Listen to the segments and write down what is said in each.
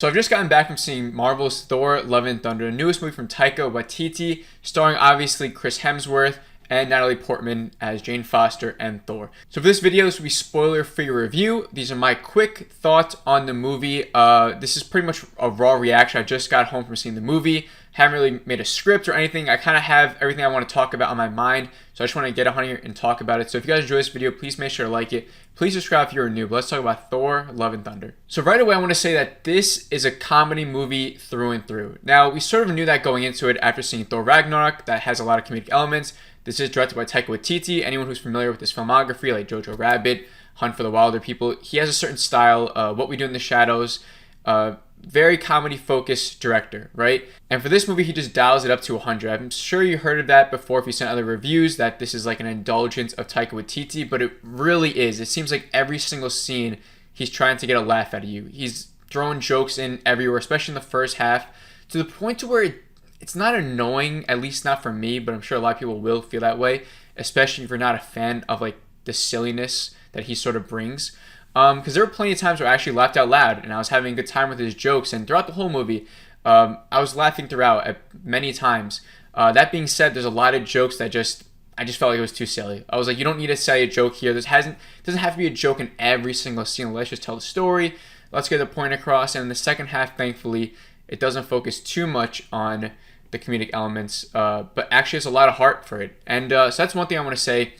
So I've just gotten back from seeing Marvel's Thor Love and Thunder, the newest movie from Taika Waititi, starring obviously Chris Hemsworth and Natalie Portman as Jane Foster and Thor. So for this video, this will be spoiler-free review. These are my quick thoughts on the movie. This is pretty much a raw reaction. I just got home from seeing the movie. Haven't really made a script or anything. I kind of have everything I want to talk about on my mind, so I just want to get on here and talk about it. So if you guys enjoy this video, please make sure to like it. Please subscribe if you're new. But let's talk about Thor Love and Thunder. So right away, I want to say that this is a comedy movie through and through. Now, we sort of knew that going into it after seeing Thor Ragnarok, that has a lot of comedic elements. This is directed by Taika Waititi. Anyone who's familiar with his filmography, like Jojo Rabbit, Hunt for the Wilder People, he has a certain style. What We Do in the Shadows, very comedy-focused director, right? And for this movie, he just dials it up to 100. I'm sure you heard of that before if you sent other reviews, that this is like an indulgence of Taika Waititi, but it really is. It seems like every single scene, he's trying to get a laugh out of you. He's throwing jokes in everywhere, especially in the first half, to the point to where it's not annoying, at least not for me, but I'm sure a lot of people will feel that way, especially if you're not a fan of like the silliness that he sort of brings. Because there were plenty of times where I actually laughed out loud and I was having a good time with his jokes, and throughout the whole movie, I was laughing throughout at many times. That being said, there's a lot of jokes that I just felt like it was too silly. I was like, you don't need to say a joke here. Doesn't have to be a joke in every single scene. Let's just tell the story. Let's get the point across. And in the second half, thankfully, it doesn't focus too much on the comedic elements, but actually has a lot of heart for it. And so that's one thing I want to say,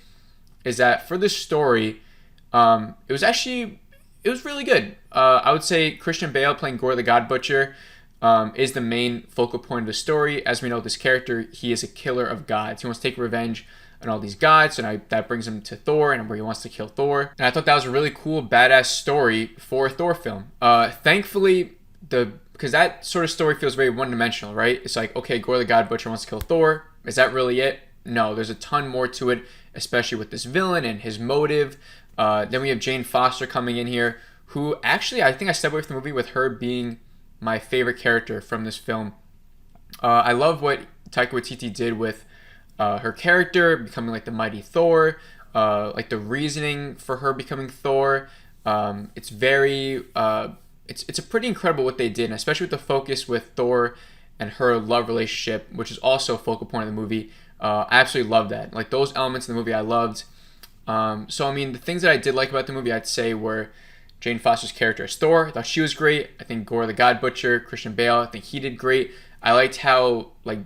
is that for this story, it was really good. I would say Christian Bale playing Gore the God Butcher is the main focal point of the story. As we know, this character, he is a killer of gods. He wants to take revenge on all these gods, and that brings him to Thor, and where he wants to kill Thor. And I thought that was a really cool, badass story for a Thor film. Thankfully, because that sort of story feels very one-dimensional, right? It's like, okay, Gore the God Butcher wants to kill Thor. Is that really it? No, there's a ton more to it, especially with this villain and his motive. Then we have Jane Foster coming in here, who actually, I think I stepped away from the movie with her being my favorite character from this film. I love what Taika Waititi did with her character becoming like the mighty Thor, like the reasoning for her becoming Thor. It's very, it's a pretty incredible what they did, and especially with the focus with Thor and her love relationship, which is also a focal point of the movie. I absolutely love that. Like those elements in the movie I loved. So, I mean, the things that I did like about the movie, I'd say, were Jane Foster's character as Thor. I thought she was great. I think Gore the God Butcher, Christian Bale, I think he did great. I liked how, like,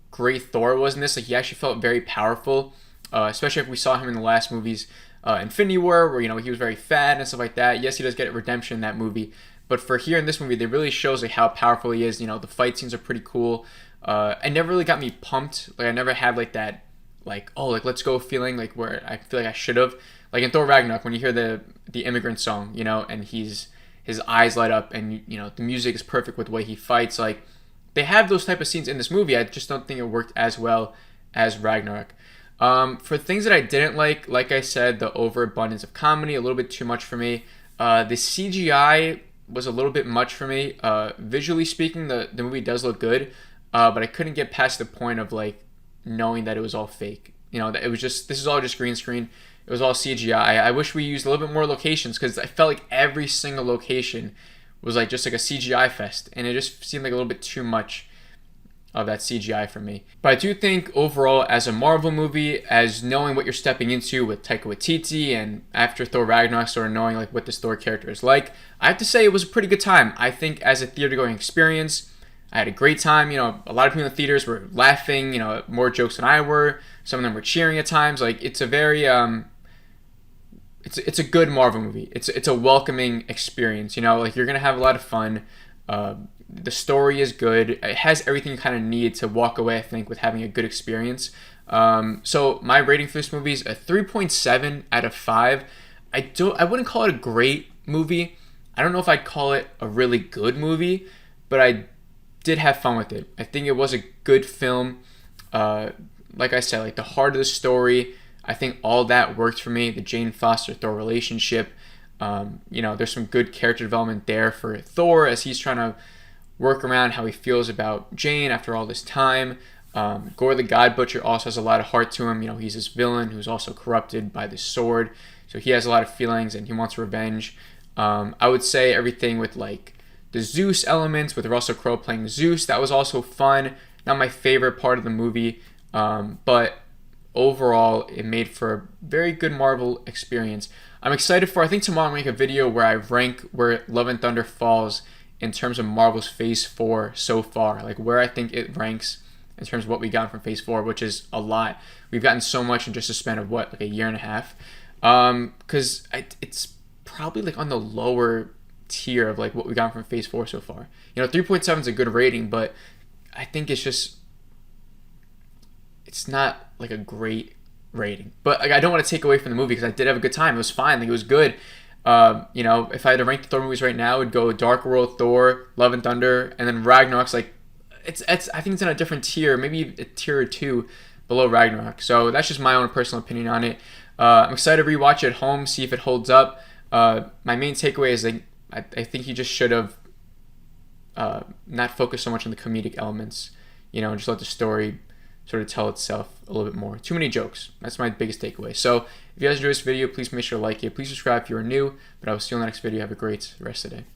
great Thor was in this. Like, he actually felt very powerful, especially if we saw him in the last movies, Infinity War, where, you know, he was very fat and stuff like that. Yes, he does get redemption in that movie. But for here in this movie, they really shows, like, how powerful he is. You know, the fight scenes are pretty cool. It never really got me pumped. Like, I never had, like, that, like, oh, like, let's go feeling, like, where I feel like I should have. Like in Thor Ragnarok, when you hear the immigrant song, you know, and his eyes light up, and, you know, the music is perfect with the way he fights. Like, they have those type of scenes in this movie. I just don't think it worked as well as Ragnarok. For things that I didn't like I said, the overabundance of comedy, a little bit too much for me. The CGI was a little bit much for me. Visually speaking, the movie does look good, but I couldn't get past the point of, like, knowing that it was all fake. You know, that it was just, this is all just green screen. It was all CGI. I wish we used a little bit more locations, because I felt like every single location was like just like a CGI fest, and it just seemed like a little bit too much of that CGI for me. But I do think overall, as a Marvel movie, as knowing what you're stepping into with Taika Waititi, and after Thor Ragnarok, sort of knowing like what this Thor character is like, I have to say it was a pretty good time. I think as a theater going experience, I had a great time. You know, a lot of people in the theaters were laughing, you know, more jokes than I were. Some of them were cheering at times. Like, it's a very, it's a good Marvel movie. It's a welcoming experience, you know, like, you're going to have a lot of fun. The story is good. It has everything you kind of need to walk away, I think, with having a good experience. So my rating for this movie is a 3.7 out of 5. I wouldn't call it a great movie. I don't know if I'd call it a really good movie, but I did have fun with it. I think it was a good film. Like I said, like, the heart of the story, I think all that worked for me. The Jane Foster Thor relationship, you know, there's some good character development there for Thor as he's trying to work around how he feels about Jane after all this time. Gore the God Butcher also has a lot of heart to him. You know, he's this villain who's also corrupted by this sword, so he has a lot of feelings and he wants revenge. I would say everything with, like, the Zeus elements with Russell Crowe playing Zeus. That was also fun. Not my favorite part of the movie, but overall, it made for a very good Marvel experience. I'm excited for, I think tomorrow I'll make a video where I rank where Love and Thunder falls in terms of Marvel's Phase 4 so far, like where I think it ranks in terms of what we got from Phase 4, which is a lot. We've gotten so much in just a span of what, like a year and a half? Because it's probably like on the lower tier of like what we got from Phase 4 so far. 3.7 is a good rating, but I think it's not like a great rating. But like, I don't want to take away from the movie because I did have a good time. It was fine. Like, it was good. If I had to rank the Thor movies right now, it'd go Dark World, Thor, Love and Thunder, and then Ragnarok's like it's I think it's in a different tier, maybe a tier or two below Ragnarok. So that's just my own personal opinion on it. I'm excited to rewatch it at home, see if it holds up. My main takeaway is that I think he just should have not focused so much on the comedic elements, and just let the story sort of tell itself a little bit more. Too many jokes. That's my biggest takeaway. So if you guys enjoyed this video, please make sure to like it. Please subscribe if you are new. But I will see you on the next video. Have a great rest of the day.